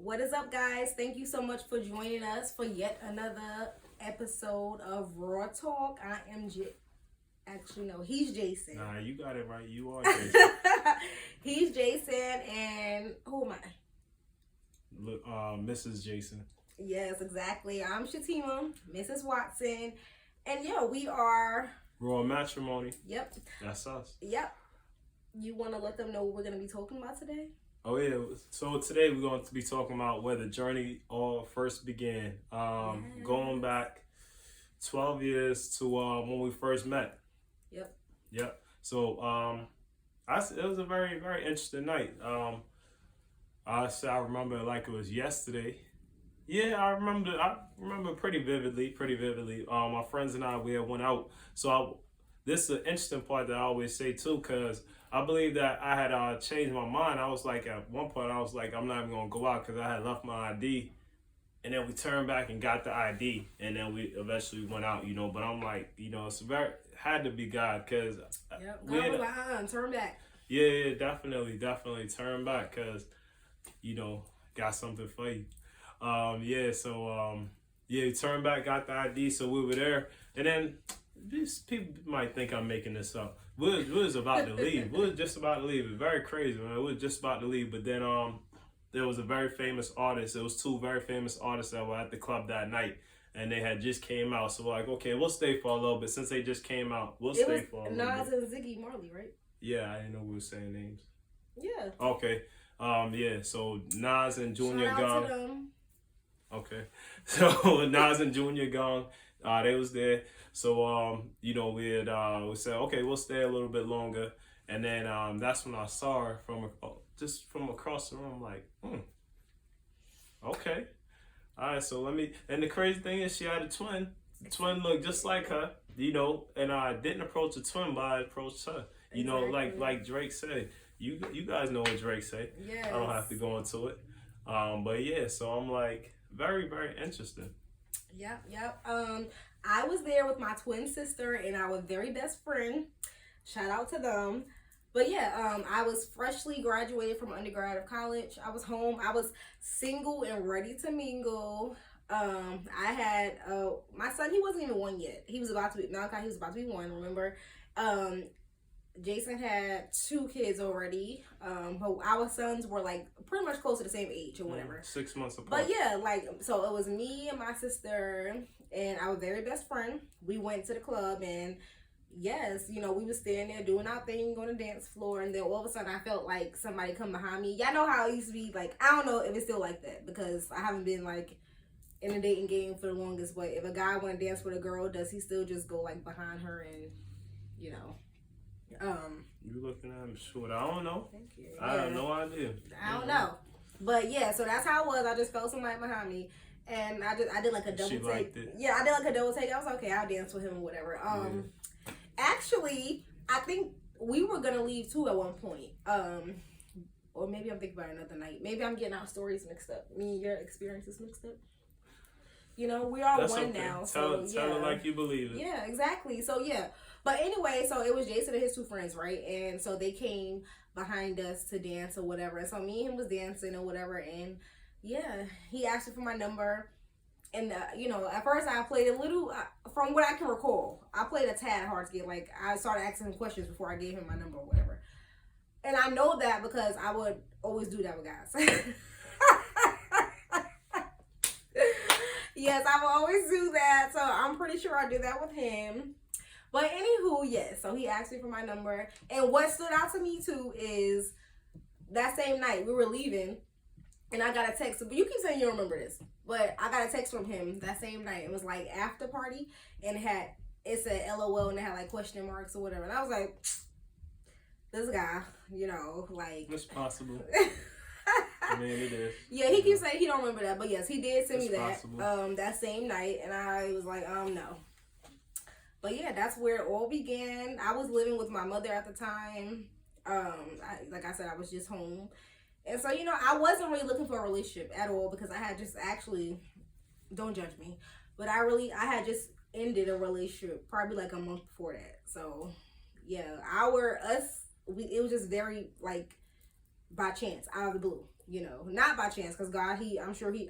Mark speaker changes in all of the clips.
Speaker 1: What is up, guys? Thank you so much for joining us for yet another episode of Raw Talk. I am Actually, no, he's Jason.
Speaker 2: Nah, you got it right. You are Jason.
Speaker 1: He's Jason, and who am I?
Speaker 2: Look, Mrs. Jason.
Speaker 1: Yes, exactly. I'm Shateema, Mrs. Watson, and yeah, we are
Speaker 2: Raw Matrimony.
Speaker 1: Yep.
Speaker 2: That's us.
Speaker 1: Yep. You want to let them know what we're going to be talking about today?
Speaker 2: Oh yeah. So today we're going to be talking about where the journey all first began. Going back 12 years to when we first met. Yep. So it was a very, very interesting night. I remember it like it was yesterday. Yeah, I remember pretty vividly. My friends and I, we had went out. So this is an interesting part that I always say too, because I believe that I had changed my mind. I was like, at one point, I was like, I'm not even gonna go out because I had left my ID. And then we turned back and got the ID, and then we eventually went out, But I'm like, it's had to be God, because
Speaker 1: turn back.
Speaker 2: Yeah, definitely turn back, because got something for you. We turned back, got the ID, so we were there, and then these people might think I'm making this up. We was about to leave. We was just about to leave. It was very crazy, man. We was just about to leave, but then there was a very famous artist. It was two very famous artists that were at the club that night, and they had just came out. So we're like, okay, we'll stay for a little bit. Since they just came out, we'll stay for a little bit.
Speaker 1: Nas and Ziggy Marley, right?
Speaker 2: Yeah, I didn't know we were saying names.
Speaker 1: Yeah.
Speaker 2: Okay. So Nas and Junior
Speaker 1: Shout out to them.
Speaker 2: Okay. So Nas and Junior Gong, they was there. So we said, okay, we'll stay a little bit longer. And then that's when I saw her from across the room, like, okay. All right, so and the crazy thing is she had a twin. The twin looked just like her, and I didn't approach the twin, but I approached her.
Speaker 1: Exactly.
Speaker 2: Like Drake said. You guys know what Drake said.
Speaker 1: Yes.
Speaker 2: I don't have to go into it. But yeah, so I'm like, very, very interesting.
Speaker 1: Yep. I was there with my twin sister and our very best friend. Shout out to them. But yeah, I was freshly graduated from undergrad of college. I was home. I was single and ready to mingle. I had my son. He wasn't even one yet. He was about to be Malachi. He was about to be one. Remember, Jason had 2 kids already. But our sons were like pretty much close to the same age or whatever.
Speaker 2: 6 months apart.
Speaker 1: But yeah, so it was me and my sister and our very best friend. We went to the club and yes, we were standing there doing our thing on the dance floor, and then all of a sudden I felt like somebody come behind me. Y'all know how it used to be, like, I don't know if it's still like that because I haven't been like in a dating game for the longest, but if a guy want to dance with a girl, does he still just go like behind her and
Speaker 2: you looking at him short? I don't know.
Speaker 1: Thank you.
Speaker 2: I have no idea.
Speaker 1: I don't know. But yeah, so that's how it was. I just felt somebody behind me. And I did like a double
Speaker 2: she
Speaker 1: take.
Speaker 2: Liked it.
Speaker 1: Yeah, I did like a double take. I was like, okay, I'll dance with him or whatever. Actually, I think we were gonna leave too at one point. Or maybe I'm thinking about another night. Maybe I'm getting our stories mixed up. Me and your experiences mixed up. We are
Speaker 2: That's
Speaker 1: one
Speaker 2: okay.
Speaker 1: now.
Speaker 2: Tell it like you believe it.
Speaker 1: Yeah, exactly. So yeah. But anyway, so it was Jason and his 2 friends, right? And so they came behind us to dance or whatever. And so me and him was dancing or whatever. And yeah, he asked me for my number. And, at first I played a little, from what I can recall, I played a tad hard to get. Like, I started asking him questions before I gave him my number or whatever. And I know that because I would always do that with guys. Yes, I will always do that. So I'm pretty sure I did that with him. But anywho, yes. So he asked me for my number. And what stood out to me, too, is that same night we were leaving. And I got a text. But you keep saying you don't remember this. But I got a text from him that same night. It was like after party. And it said LOL. And it had like question marks or whatever. And I was like, this guy, like.
Speaker 2: It's possible. I mean, it is.
Speaker 1: Yeah, he keeps saying he don't remember that. But yes, he did send me that.
Speaker 2: Possible.
Speaker 1: That same night. And I was like, no. But yeah, that's where it all began. I was living with my mother at the time. Like I said, I was just home. And so, I wasn't really looking for a relationship at all because I had just actually, don't judge me, but I had just ended a relationship probably like a month before that. So, yeah, it was just very, like, by chance, out of the blue. You know, not by chance, because God,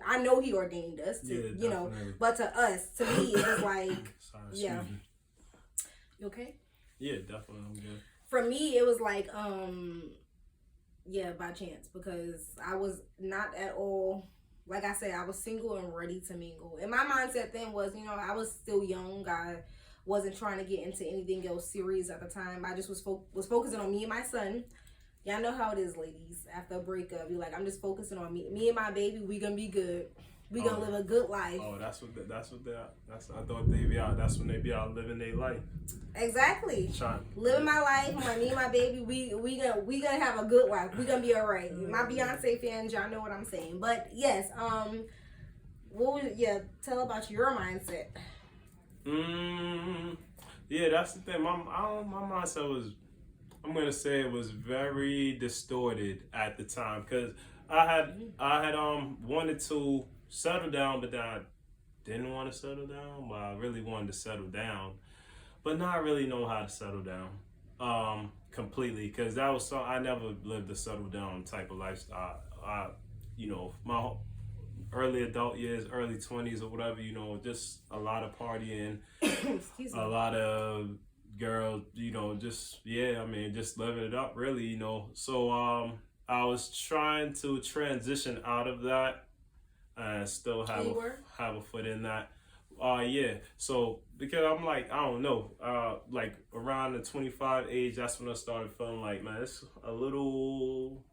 Speaker 1: I know He ordained us to, you know, but to us, to me, it was like, yeah. You okay?
Speaker 2: Yeah, definitely. I'm good.
Speaker 1: For me, it was like, yeah, by chance, because I was not at all, like I said, I was single and ready to mingle. And my mindset then was, you know, I was still young. I wasn't trying to get into anything else serious at the time. I just was focusing on me and my son. Y'all know how it is, ladies. After a breakup, you're like, I'm just focusing on me and my baby. We gonna be good. We gonna live a good life.
Speaker 2: Oh, that's what I thought they be out. That's when they be out living their life.
Speaker 1: Exactly. Living my life. Me and my baby. We gonna have a good life. We gonna be alright. My Beyonce fans, y'all know what I'm saying. But yes, tell about your mindset.
Speaker 2: Yeah, that's the thing. My mindset was, I'm gonna say it was very distorted at the time, because I had wanted to settle down, but then I didn't want to settle down. But I really wanted to settle down, but not really know how to settle down completely, because that was I never lived a settle down type of lifestyle. You know, my early adult years, early 20s or whatever, you know, just a lot of partying, a lot of girls, you know, just just living it up, really, you know. So I was trying to transition out of that and still have a foot in that. So because I'm like, I don't know, like around the 25 age, that's when I started feeling like, man, it's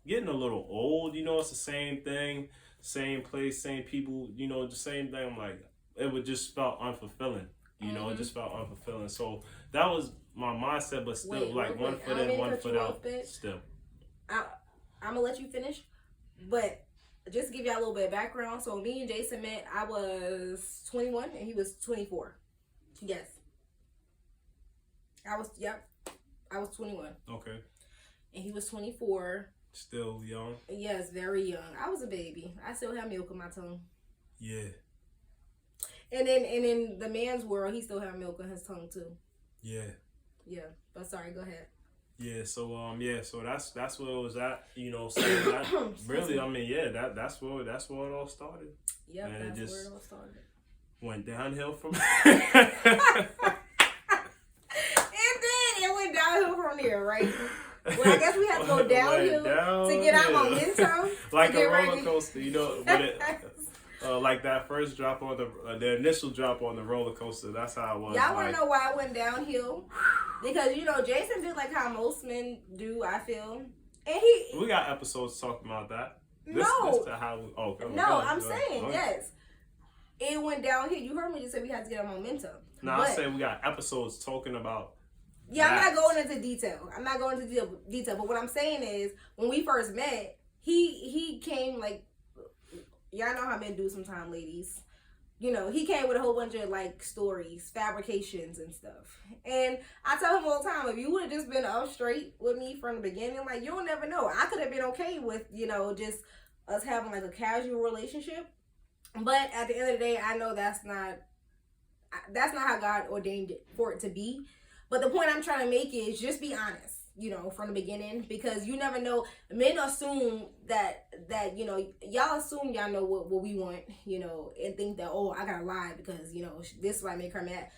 Speaker 2: getting a little old, you know. It's the same thing, same place, same people, you know, the same thing. I'm like, it would just felt unfulfilling. You know, it just felt unfulfilling. So that was my mindset, but still, one foot in, one foot out. Still,
Speaker 1: I'm gonna let you finish, but just to give y'all a little bit of background. So me and Jason met. I was 21 and he was 24. Yes, I was 21.
Speaker 2: Okay.
Speaker 1: And he was 24.
Speaker 2: Still young.
Speaker 1: Yes, very young. I was a baby. I still have milk in my tongue.
Speaker 2: Yeah.
Speaker 1: And in the man's world, he still have milk in his tongue too.
Speaker 2: Yeah.
Speaker 1: Yeah. But sorry, go ahead.
Speaker 2: Yeah. So so that's where it was at. You know. So that, really, I mean, yeah. That's where it all started.
Speaker 1: Yeah. That's where it all started.
Speaker 2: Went downhill from.
Speaker 1: And then it went downhill from there, right? Well, I guess we have to go downhill to get our momentum.
Speaker 2: Like a roller coaster, you know. But like that first drop on the initial drop on the roller coaster. That's how it was.
Speaker 1: Y'all want to know why I went downhill? Because, you know, Jason did like how most men do, I feel. And
Speaker 2: we got episodes talking about that.
Speaker 1: I'm saying, yes. It went downhill. You heard me just say we had to get our momentum.
Speaker 2: No, I say we got episodes talking about.
Speaker 1: Yeah, I'm not going into detail. But what I'm saying is, when we first met, he came like, y'all know how men do sometimes, ladies. You know, he came with a whole bunch of like stories, fabrications and stuff. And I tell him all the time, if you would have just been up straight with me from the beginning, like, you'll never know. I could have been okay with, you know, just us having like a casual relationship. But at the end of the day, I know that's not how God ordained it for it to be. But the point I'm trying to make is just be honest, you know, from the beginning, because you never know. Men assume that you know, y'all assume y'all know what we want, you know, and think that, oh, I gotta lie because, you know, this might make her mad.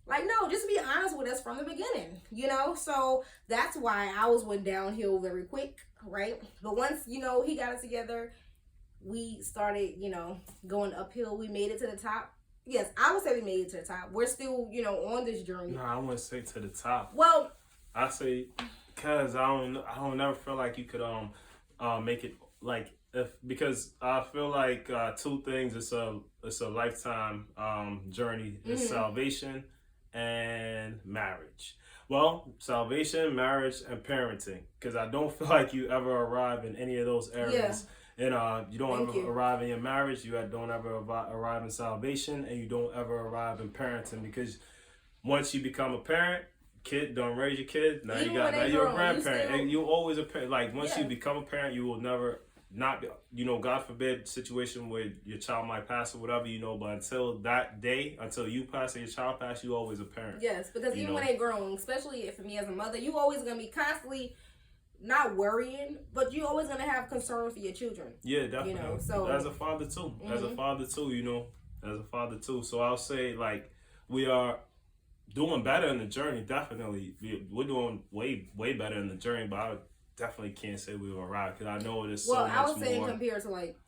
Speaker 1: Like, no, just be honest with us from the beginning, you know. So that's why I went downhill very quick, right? But once, you know, he got it together, we started, you know, going uphill. We made it to the top. Yes, I would say we made it to the top. We're still, you know, on this journey.
Speaker 2: No, I wouldn't say to the top.
Speaker 1: Well,
Speaker 2: I say, cause I don't never feel like you could make it like because I feel like two things. It's a lifetime journey. It's salvation and marriage. Well, salvation, marriage, and parenting. Because I don't feel like you ever arrive in any of those areas. Yeah. And you don't arrive in your marriage, you don't ever arrive in salvation, and you don't ever arrive in parenting, because once you become a parent, kid don't raise your kid, now you're a grandparent, and you're always a parent. Like once you become a parent, you will never not be, you know, God forbid situation where your child might pass or whatever, you know, but until that day, until you pass or your child pass, you always a parent.
Speaker 1: Yes, because even when they grown, especially for me as a mother, you always gonna be constantly not worrying, but you're always gonna have concern for your children.
Speaker 2: Yeah, definitely.
Speaker 1: You know, so
Speaker 2: as a father too, as a father too, you know, as a father too. So I'll say like we are doing better in the journey. Definitely, we're doing way better in the journey. But I definitely can't say we were right because I know there's so much more.
Speaker 1: Well, I was saying compared to like.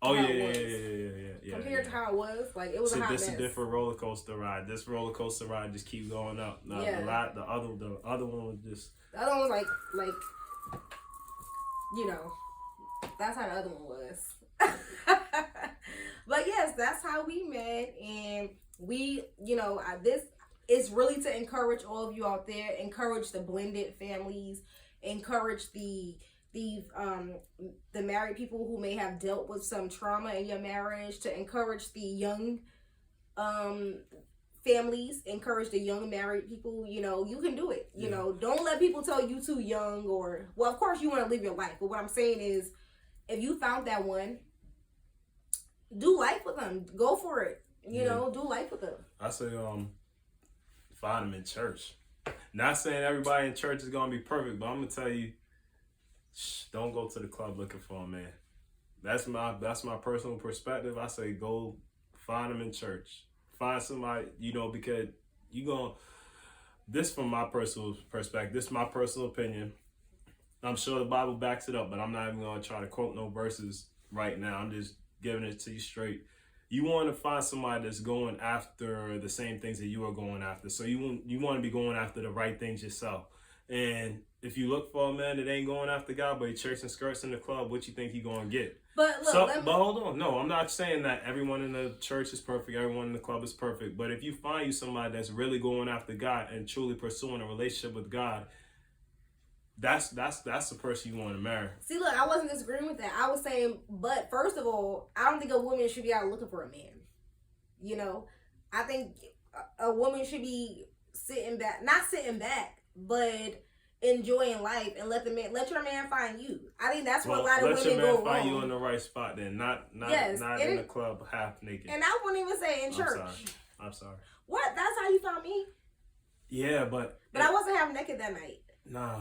Speaker 2: Oh yeah.
Speaker 1: Compared to how it was, like it was a hot mess.
Speaker 2: This is a different roller coaster ride. This roller coaster ride just keeps going up. Now, the other one was just.
Speaker 1: The other one was like, you know, that's how the other one was. But yes, that's how we met, and we, you know, this is really to encourage all of you out there, encourage the blended families, encourage the married people who may have dealt with some trauma in your marriage, to encourage the young families, encourage the young married people. You know, you can do it. You know, don't let people tell you too young, or, well, of course you want to live your life, but what I'm saying is, if you found that one, do life with them. Go for it. You know, do life with them.
Speaker 2: I say find them in church. Not saying everybody in church is gonna be perfect, but I'm gonna tell you, don't go to the club looking for a man. That's my personal perspective. I say go find them in church. Find somebody, you know, because this from my personal perspective, this is my personal opinion. I'm sure the Bible backs it up, but I'm not even going to try to quote no verses right now. I'm just giving it to you straight. You want to find somebody that's going after the same things that you are going after. So you want to be going after the right things yourself. And if you look for a man that ain't going after God, but he chasing skirts in the club, what you think he going to get?
Speaker 1: But look,
Speaker 2: but hold on. No, I'm not saying that everyone in the church is perfect. Everyone in the club is perfect. But if you find you somebody that's really going after God and truly pursuing a relationship with God, that's the person you want to marry.
Speaker 1: See, look, I wasn't disagreeing with that. I was saying, but first of all, I don't think a woman should be out looking for a man. You know, I think a woman should be not sitting back, but enjoying life, and let your man find you. I think that's where a lot of women go wrong. Let your man find you in
Speaker 2: the right spot, then not in the club half naked.
Speaker 1: And I wouldn't even say in church.
Speaker 2: I'm sorry.
Speaker 1: What? That's how you found me?
Speaker 2: Yeah, but
Speaker 1: I wasn't half naked that night.
Speaker 2: Nah.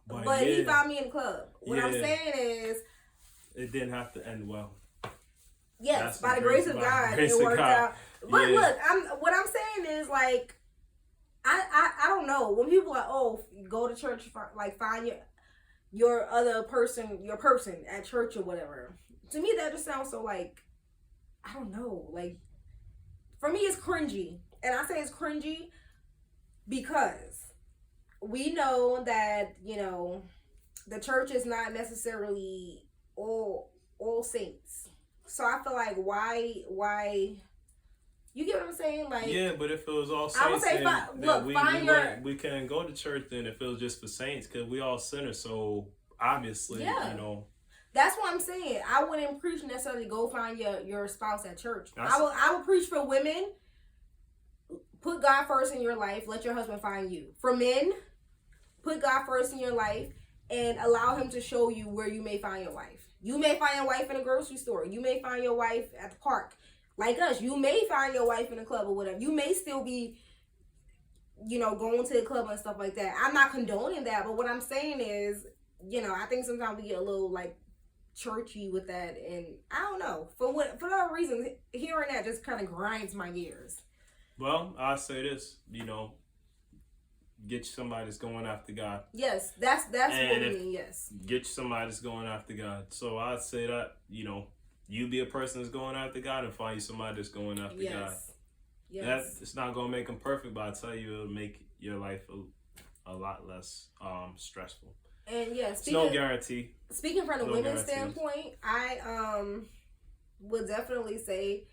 Speaker 1: But he found me in the club. What I'm saying is,
Speaker 2: it didn't have to end well.
Speaker 1: Yes, by the grace of God, it worked out. But look, what I'm saying is, like, I don't know, when people are like, oh, go to church, like, find your other person, your person at church or whatever. To me, that just sounds so, like, I don't know, like, for me, it's cringy. And I say it's cringy because we know that, you know, the church is not necessarily all saints. So I feel like why you get what I'm saying? Like,
Speaker 2: yeah, but if it was all saints,
Speaker 1: I would say
Speaker 2: we can't go to church then if it was just for saints, because we all sinners. So obviously, you know.
Speaker 1: That's what I'm saying. I wouldn't preach necessarily go find your spouse at church. I would preach for women. Put God first in your life. Let your husband find you. For men, put God first in your life and allow him to show you where you may find your wife. You may find your wife in a grocery store. You may find your wife at the park. Like us, you may find your wife in a club or whatever. You may still be, you know, going to the club and stuff like that. I'm not condoning that, but what I'm saying is, you know, I think sometimes we get a little, like, churchy with that, and I don't know. For whatever reason, hearing that just kind of grinds my gears.
Speaker 2: Well, I'll say this, you know, get somebody that's going after God.
Speaker 1: Yes, that's what I mean, yes.
Speaker 2: Get somebody that's going after God. So I'd say that, you know, you be a person that's going after God and find you somebody that's going after God. Yes. It's not going to make them perfect, but I tell you, it'll make your life a lot less stressful.
Speaker 1: And yeah,
Speaker 2: no guarantee.
Speaker 1: Speaking from the women's standpoint, I would definitely say,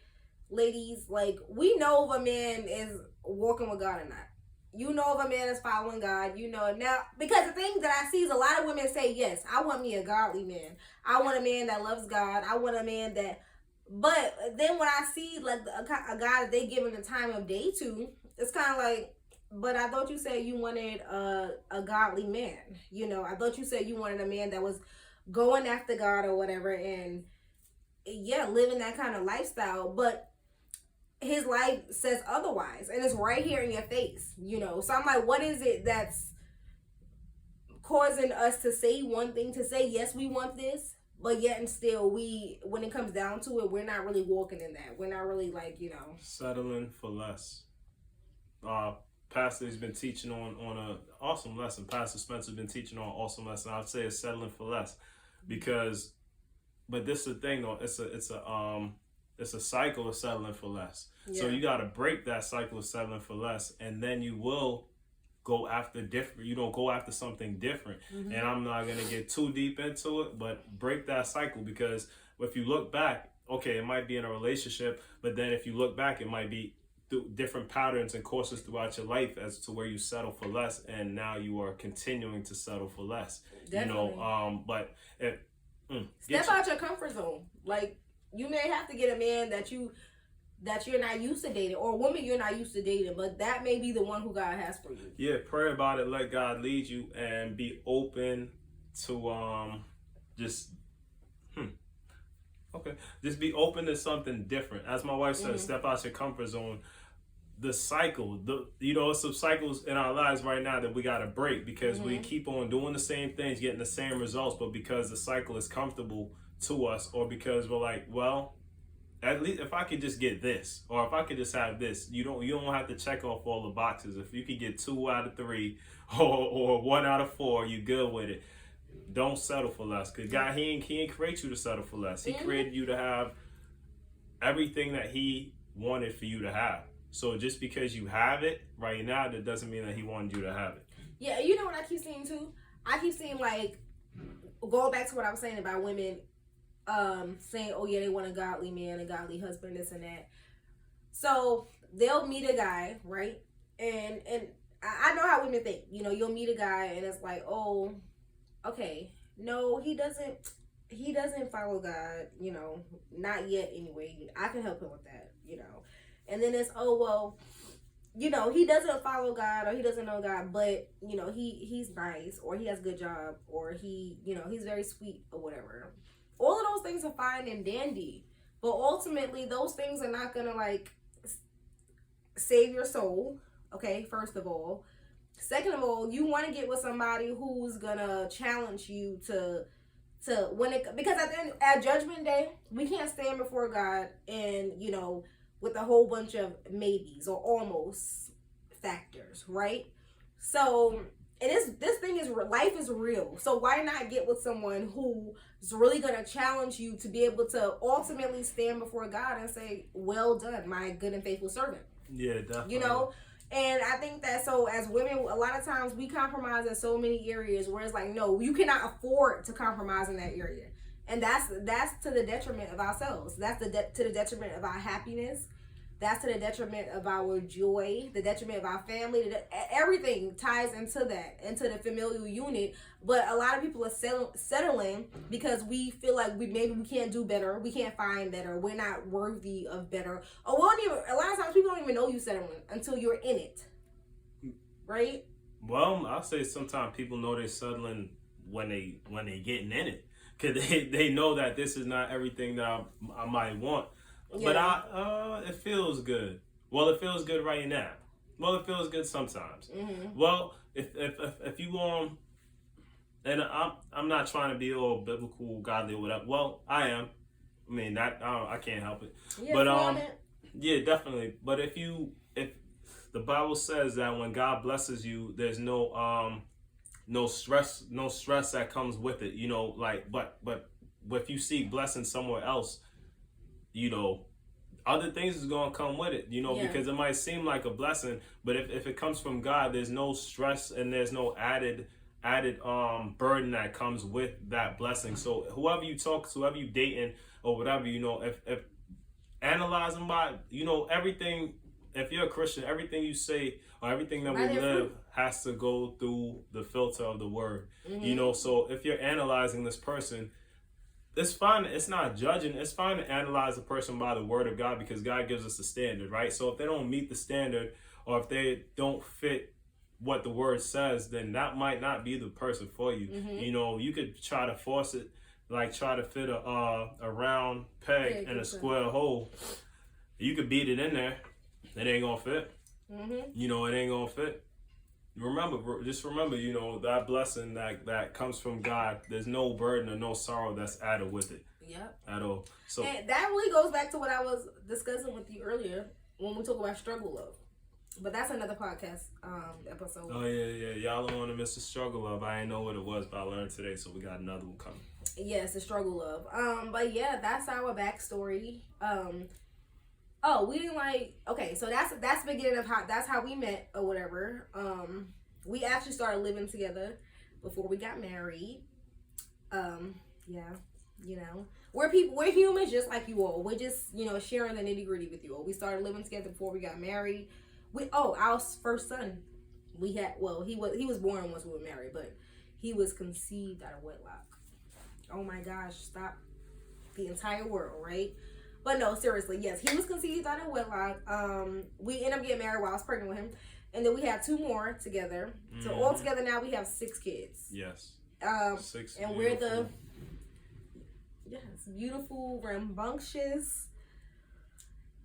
Speaker 1: ladies, like, we know if a man is walking with God or not. You know if a man is following God, you know. Now, because the thing that I see is a lot of women say, yes, I want me a godly man. I want a man that loves God. I want a man that... But then when I see, like, a guy that they giving the time of day to, it's kind of like, but I thought you said you wanted a godly man. You know, I thought you said you wanted a man that was going after God or whatever, and, yeah, living that kind of lifestyle. But his life says otherwise, and it's right here in your face, you know. So I'm like, what is it that's causing us to say one thing, to say, yes, we want this, but yet and still when it comes down to it, we're not really walking in that. We're not really
Speaker 2: settling for less. Pastor's been teaching on a awesome lesson. Pastor Spencer's been teaching on an awesome lesson. I'd say it's settling for less, but this is the thing though. It's a cycle of settling for less. Yeah. So you got to break that cycle of settling for less, and then you will go after different. You don't go after something different. Mm-hmm. And I'm not gonna get too deep into it, but break that cycle, because if you look back, okay, it might be in a relationship, but then if you look back, it might be through different patterns and courses throughout your life as to where you settle for less, and now you are continuing to settle for less. Definitely. But
Speaker 1: step out your comfort zone. Like, you may have to get a man that you're not used to dating, or a woman you're not used to dating, but that may be the one who God has for you.
Speaker 2: Yeah, pray about it, let God lead you, and be open to just be open to something different. As my wife said, step out your comfort zone. The cycle, some cycles in our lives right now that we got to break, because we keep on doing the same things, getting the same results, but because the cycle is comfortable to us, or because we're like, well, at least if I could just get this, or if I could just have this, you don't have to check off all the boxes. If you could get 2 out of 3 or 1 out of 4, you good with it. Don't settle for less, because God, he ain't create you to settle for less. He created you to have everything that he wanted for you to have. So just because you have it right now, that doesn't mean that he wanted you to have it.
Speaker 1: Yeah, you know what I keep seeing too? I keep seeing, like, going back to what I was saying about women saying, oh yeah, they want a godly man, a godly husband, this and that. So they'll meet a guy, right? And I know how women think. You'll meet a guy and it's like, oh, okay, no, he doesn't follow God, not yet anyway. I can help him with that, And then it's, oh, well, he doesn't follow God, or he doesn't know God, but, he's nice, or he has a good job, or he's very sweet, or whatever. All of those things are fine and dandy, but ultimately those things are not gonna, like, save your soul, okay, first of all. Second of all, you want to get with somebody who's gonna challenge you to because at Judgment Day, we can't stand before God and, with a whole bunch of maybes or almost factors, right? So life is real. So why not get with someone who's really going to challenge you to be able to ultimately stand before God and say, well done, my good and faithful servant.
Speaker 2: Yeah, definitely.
Speaker 1: And I think that, so as women, a lot of times we compromise in so many areas where it's like, no, you cannot afford to compromise in that area. And that's to the detriment of ourselves. That's to the detriment of our happiness. That's to the detriment of our joy, the detriment of our family. Everything ties into that, into the familial unit. But a lot of people are settling because we feel like maybe we can't do better. We can't find better. We're not worthy of better. Or a lot of times people don't even know you settling until you're in it. Right?
Speaker 2: Well, I'll say sometimes people know they're settling when they getting in it. Because they know that this is not everything that I might want. Yeah. But it feels good. Well, it feels good right now. Well, it feels good sometimes. Mm-hmm. Well, if you and I'm not trying to be all biblical, godly, or whatever. Well, I am. I mean, I can't help it. Yeah, but yeah, definitely. But if the Bible says that when God blesses you, there's no stress that comes with it. But if you seek blessing somewhere else, other things is going to come with it, because it might seem like a blessing, but if it comes from God, there's no stress and there's no added burden that comes with that blessing. So whoever you talk to, whoever you dating or whatever, if analyzing by, everything, if you're a Christian, everything you say or everything that we live has to go through the filter of the word. Mm-hmm. So if you're analyzing this person, it's fine. It's not judging. It's fine to analyze a person by the word of God, because God gives us the standard, right? So if they don't meet the standard, or if they don't fit what the word says, then that might not be the person for you. Mm-hmm. You could try to force it, like try to fit a round peg in a square hole. You could beat it in there. It ain't gonna fit. Mm-hmm. It ain't gonna fit. just remember, you know, that blessing that comes from God. There's no burden or no sorrow that's added with it.
Speaker 1: Yep.
Speaker 2: At all. So
Speaker 1: and that really goes back to what I was discussing with you earlier when we talk about struggle love. But that's another podcast episode.
Speaker 2: Oh yeah. Y'all don't want to miss the struggle love. I didn't know what it was, but I learned today, so we got another one coming.
Speaker 1: Yes, the struggle love. But yeah, that's our backstory. We didn't okay, so that's the beginning of how we met or whatever. We actually started living together before we got married. Yeah, you know. We're humans just like you all. We're just, you know, sharing the nitty-gritty with you all. We started living together before we got married. Our first son, he was born once we were married, but he was conceived out of wedlock. Oh my gosh, stop the entire world, right? But no, seriously, yes, he was conceived out of wedlock. We ended up getting married while I was pregnant with him, and then we had 2 more together. So altogether now we have 6 kids.
Speaker 2: Yes. 6.
Speaker 1: And we're the beautiful, rambunctious,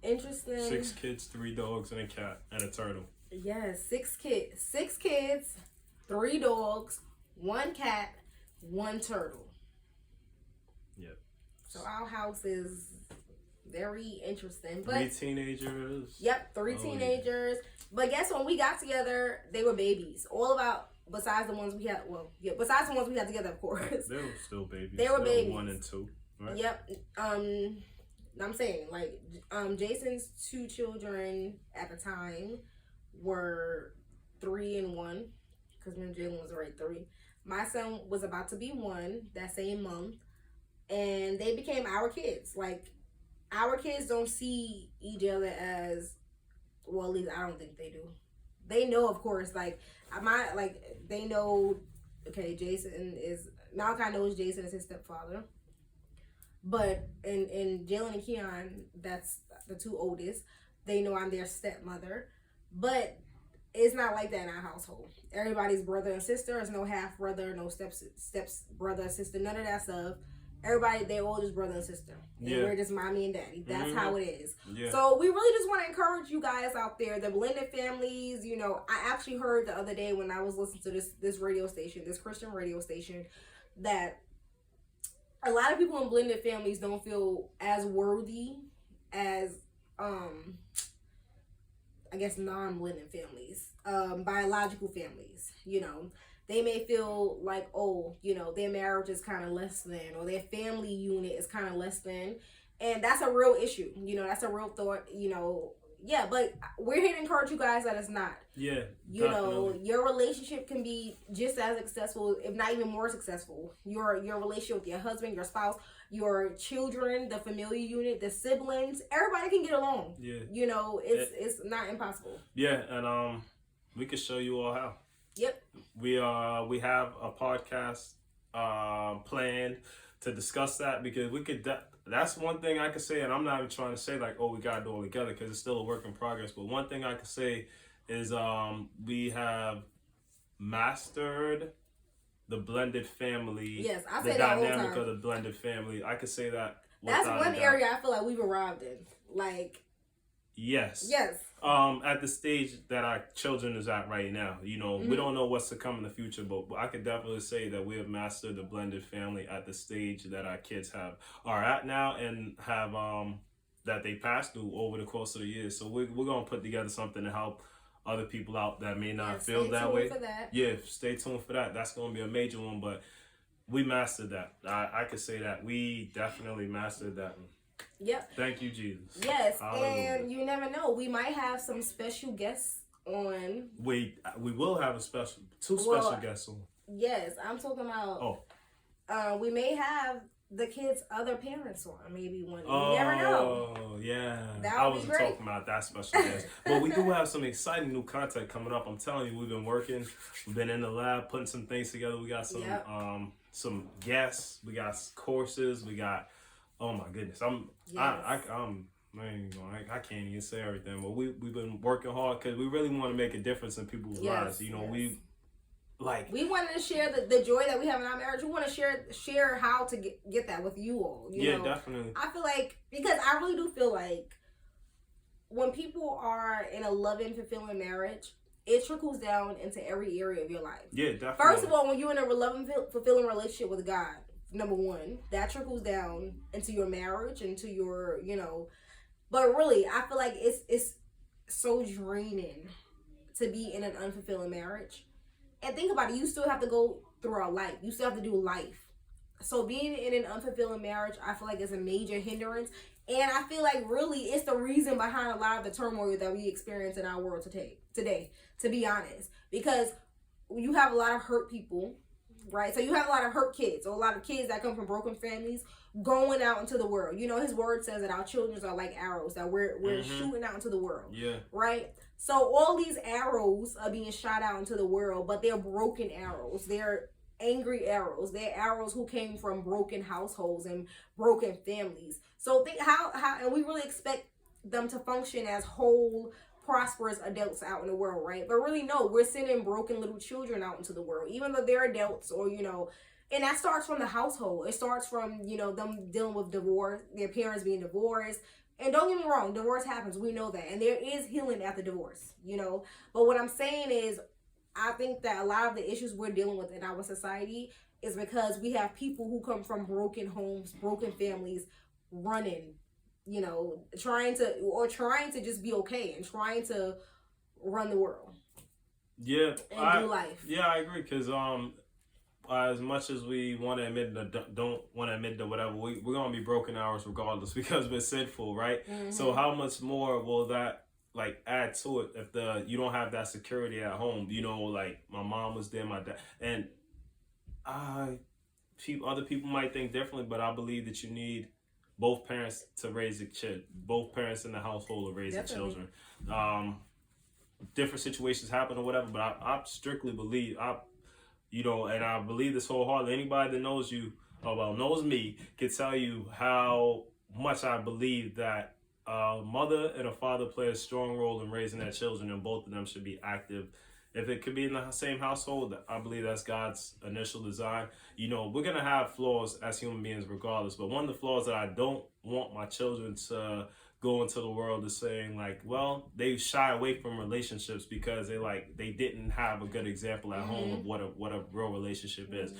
Speaker 1: interesting.
Speaker 2: 6 kids, 3 dogs, and a cat, and a turtle.
Speaker 1: Yes, 6 kids. 6 kids, 3 dogs, 1 cat, 1 turtle.
Speaker 2: Yep.
Speaker 1: So our house is very interesting. But
Speaker 2: 3 teenagers.
Speaker 1: Yep, 3 teenagers. Yeah. But guess when we got together, they were babies. Besides the ones we had. Well, yeah, besides the ones we had together, of course.
Speaker 2: They were still babies.
Speaker 1: They were babies.
Speaker 2: 1 and 2. Right?
Speaker 1: Yep. I'm saying, like, Jason's 2 children at the time were 3 and 1, because when Jalen was already 3. My son was about to be 1 that same month, and they became our kids. Like, our kids don't see each other as, well, at least I don't think they do. They know, of course, they know, okay, Malachi knows Jason is his stepfather. But in Jalen and Keon, that's the 2 oldest, they know I'm their stepmother. But it's not like that in our household. Everybody's brother and sister. There's no half brother, no steps brother, sister, none of that stuff. Everybody, they're all just brother and sister. And we're just mommy and daddy. That's how it is. Yeah. So we really just want to encourage you guys out there, the blended families. You know, I actually heard the other day when I was listening to this radio station, this Christian radio station, that a lot of people in blended families don't feel as worthy as, I guess, non-blended families, biological families, you know. They may feel like, their marriage is kind of less than, or their family unit is kind of less than. And that's a real issue. You know, that's a real thought, you know. Yeah, but we're here to encourage you guys that it's not.
Speaker 2: Yeah,
Speaker 1: you know, your relationship can be just as successful, if not even more successful. Your relationship with your husband, your spouse, your children, the familiar unit, the siblings, everybody can get along. Yeah, you know, it's not impossible.
Speaker 2: Yeah, and we can show you all how.
Speaker 1: Yep.
Speaker 2: We have a podcast planned to discuss that, because we could. That's one thing I could say, and I'm not even trying to say like, we gotta do it all together, because it's still a work in progress. But one thing I could say is we have mastered the blended family.
Speaker 1: Yes, I
Speaker 2: say
Speaker 1: the
Speaker 2: that dynamic of the blended family. I could say that.
Speaker 1: That's one area I feel like we've arrived in. Like.
Speaker 2: Yes.
Speaker 1: Yes.
Speaker 2: At the stage that our children is at right now, you know, we don't know what's to come in the future, but I could definitely say that we have mastered the blended family at the stage that our kids are at now, and have that they passed through over the course of the years. So we're gonna put together something to help other people out that may not feel that way.
Speaker 1: For that.
Speaker 2: Yeah, stay tuned for that. That's gonna be a major one, but we mastered that. I could say that we definitely mastered that one.
Speaker 1: Yep.
Speaker 2: Thank you, Jesus.
Speaker 1: Yes, hallelujah. And you never know. We might have some special guests on.
Speaker 2: We will have two special guests on.
Speaker 1: Yes, I'm talking about. We may have the kids' other parents on. Maybe one. You never know.
Speaker 2: Oh yeah.
Speaker 1: I
Speaker 2: wasn't talking about that special guest, but we do have some exciting new content coming up. I'm telling you, we've been working. We've been in the lab putting some things together. We got some guests. We got courses. We got. Oh my goodness, I can't even say everything, but we've been working hard because we really want to make a difference in people's lives. You know, we wanted to share the joy that we have in our marriage. We want to share how to get that with you all. You know? Definitely.
Speaker 1: I feel like, because I really do feel like when people are in a loving, fulfilling marriage, it trickles down into every area of your life.
Speaker 2: Yeah, definitely.
Speaker 1: First of all, when you're in a loving, fulfilling relationship with God, number one, that trickles down into your marriage, into your, but really, I feel like it's so draining to be in an unfulfilling marriage. And think about it, you still have to go through life. You still have to do life. So being in an unfulfilling marriage, I feel like is a major hindrance. And I feel like really it's the reason behind a lot of the turmoil that we experience in our world today, to be honest. Because you have a lot of hurt people, right? So you have a lot of hurt kids, or a lot of kids that come from broken families going out into the world. His word says that our children are like arrows that we're shooting out into the world.
Speaker 2: Yeah.
Speaker 1: Right? So all these arrows are being shot out into the world, but they're broken arrows. They're angry arrows. They're arrows who came from broken households and broken families. So think how and we really expect them to function as whole, prosperous adults out in the world, right? But really, no, we're sending broken little children out into the world, even though they're adults, or and that starts from the household. It starts from them dealing with divorce, their parents being divorced. And don't get me wrong, divorce happens. We know that, and there is healing after divorce. But what I'm saying is, I think that a lot of the issues we're dealing with in our society is because we have people who come from broken homes, broken families, running, trying to just be okay and trying to run the world.
Speaker 2: Yeah,
Speaker 1: and do life.
Speaker 2: Yeah, I agree. Because as much as we want to admit don't want to admit that whatever, we're gonna be broken hours regardless because we're sinful, right? Mm-hmm. So how much more will that add to it if you don't have that security at home? Like my mom was there, my dad, and other people might think differently, but I believe that you need both parents to raise a kid, both parents in the household to raise the children. Different situations happen or whatever, but I strictly believe and I believe this wholeheartedly. Anybody that knows you, knows me, can tell you how much I believe that a mother and a father play a strong role in raising their children, and both of them should be active. If it could be in the same household, I believe that's God's initial design. We're going to have flaws as human beings regardless, but one of the flaws that I don't want my children to go into the world is saying they shy away from relationships because they didn't have a good example at home of what a real relationship is,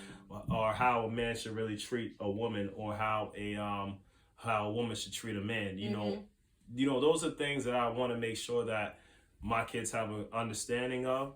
Speaker 2: or how a man should really treat a woman, or how a woman should treat a man. Those are things that I want to make sure that my kids have an understanding of,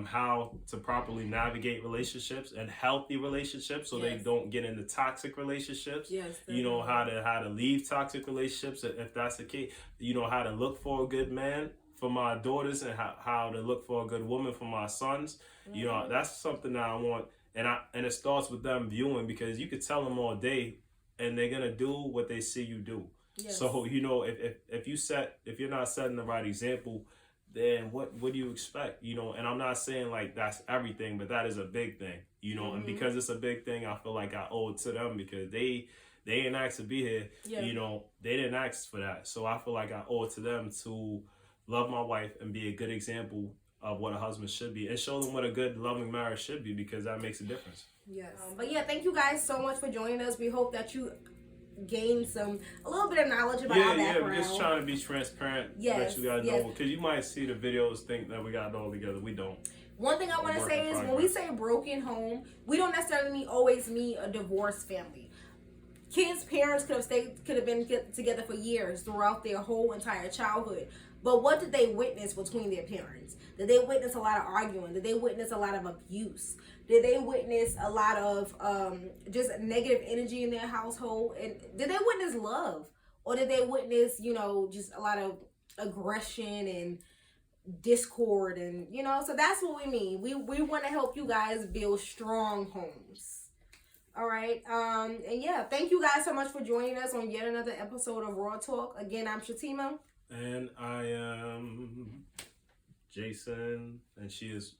Speaker 2: how to properly navigate relationships and healthy relationships, so they don't get into toxic relationships.
Speaker 1: Yes,
Speaker 2: how to leave toxic relationships if that's the case. How to look for a good man for my daughters, and how to look for a good woman for my sons. That's something that I want, and it starts with them viewing, because you could tell them all day, and they're gonna do what they see you do. Yes. So if you're not setting the right example, then what do you expect? And I'm not saying that's everything, but that is a big thing. And because it's a big thing, I feel like I owe it to them, because they didn't ask to be here. Yeah. They didn't ask for that, so I feel like I owe it to them to love my wife and be a good example of what a husband should be, and show them what a good loving marriage should be, because that makes a difference.
Speaker 1: Yes. But yeah, thank you guys so much for joining us. We hope that you gain a little bit of knowledge about our background.
Speaker 2: We're just trying to be transparent. Let you guys know, because you might see the videos, think that we got it all together. We don't.
Speaker 1: One thing I want to say is, when we say broken home, we don't necessarily always mean a divorced family. Kids' parents could have been together for years throughout their whole entire childhood. But what did they witness between their parents? Did they witness a lot of arguing? Did they witness a lot of abuse? Did they witness a lot of just negative energy in their household? And did they witness love? Or did they witness, just a lot of aggression and discord? And, so that's what we mean. We want to help you guys build strong homes. All right. And yeah, thank you guys so much for joining us on yet another episode of Raw Talk. Again, I'm Shateema.
Speaker 2: And I am Jason, and she is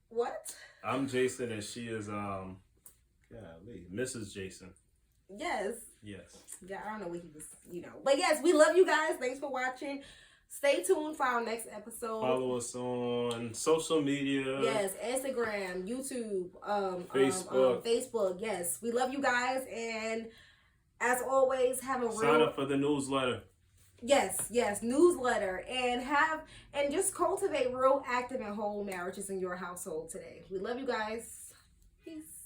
Speaker 1: what?
Speaker 2: I'm Jason, and she is Mrs. Jason.
Speaker 1: Yes.
Speaker 2: Yes.
Speaker 1: Yeah, I don't know what he was, But yes, we love you guys. Thanks for watching. Stay tuned for our next episode.
Speaker 2: Follow us on social media.
Speaker 1: Yes, Instagram, YouTube,
Speaker 2: Facebook.
Speaker 1: Yes, we love you guys, and as always, have a
Speaker 2: sign up for the newsletter.
Speaker 1: Yes, newsletter, and just cultivate real active and whole marriages in your household today. We love you guys. Peace.